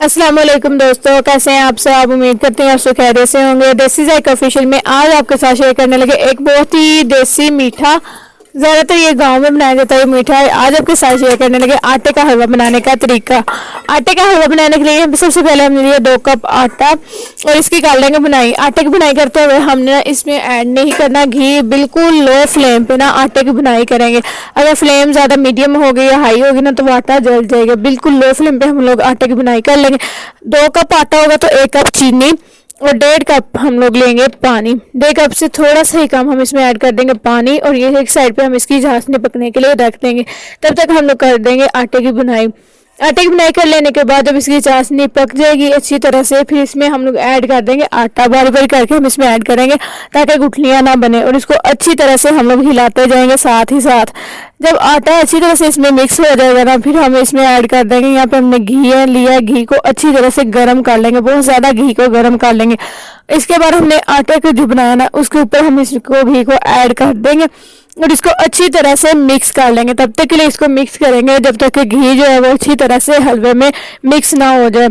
अस्सलाम वालेकुम दोस्तों, कैसे हैं आप सब। उम्मीद करते हैं आप सब खैरियत से होंगे। देसी जायका ऑफिशियल में आज आपके साथ शेयर करने लगे एक बहुत ही देसी मीठा, ज़्यादातर ये गांव में बनाया जाता है मीठा है। आज आपके साथ शेयर करने लगे आटे का हलवा बनाने का तरीका। आटे का हलवा बनाने के लिए सबसे पहले हमने लिया 2 कप आटा और इसकी कर लेंगे बुनाई। आटे की बुनाई करते हुए हमने इसमें ऐड नहीं करना घी, बिल्कुल लो फ्लेम पे ना आटे की बुनाई करेंगे। अगर फ्लेम ज़्यादा मीडियम होगी या हाई होगी ना तो वो आटा जल जाएगा। बिल्कुल लो फ्लेम पे हम लोग आटे की बुनाई कर लेंगे। 2 कप आटा होगा तो 1 कप चीनी और 1.5 कप हम लोग लेंगे पानी। 1.5 कप से थोड़ा सा ही कम हम इसमें ऐड कर देंगे पानी और ये एक साइड पे हम इसकी झाँसनी पकने के लिए रख देंगे। तब तक हम लोग कर देंगे आटे की बुनाई। आटे की बुनाई कर लेने के बाद जब इसकी चाशनी पक जाएगी अच्छी तरह से, फिर इसमें हम लोग ऐड कर देंगे आटा। बारी बारी करके हम इसमें ऐड करेंगे ताकि गुठलियाँ ना बने और इसको अच्छी तरह से हम लोग हिलाते जाएंगे साथ ही साथ। जब आटा अच्छी तरह से इसमें मिक्स हो जाएगा ना, फिर हम इसमें ऐड कर देंगे, यहाँ पे हमने घी लिया, घी को अच्छी तरह से गर्म कर लेंगे, बहुत ज़्यादा घी को गर्म कर लेंगे। इसके बाद हमने आटे को जो बनाया ना उसके ऊपर हम इसको घी को ऐड कर देंगे और इसको अच्छी तरह से मिक्स कर लेंगे। तब तक के लिए इसको मिक्स करेंगे जब तक कि घी जो है वो अच्छी तरह से हलवे में मिक्स ना हो जाए।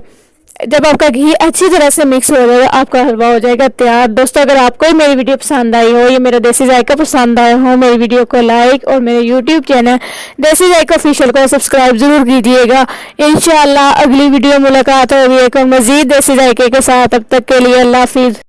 जब आपका घी अच्छी तरह से मिक्स हो जाएगा आपका हलवा हो जाएगा तैयार। दोस्तों, अगर आपको मेरी वीडियो पसंद आई हो, ये मेरा देसी जायका पसंद आया हो, मेरी वीडियो को लाइक और मेरे यूट्यूब चैनल देसी जायका ऑफिशियल को सब्सक्राइब जरूर कीजिएगा। इंशाल्लाह अगली वीडियो मुलाकात होगी एक मजीद देसी जायके के साथ। तब तक के लिए अल्लाह हाफिज।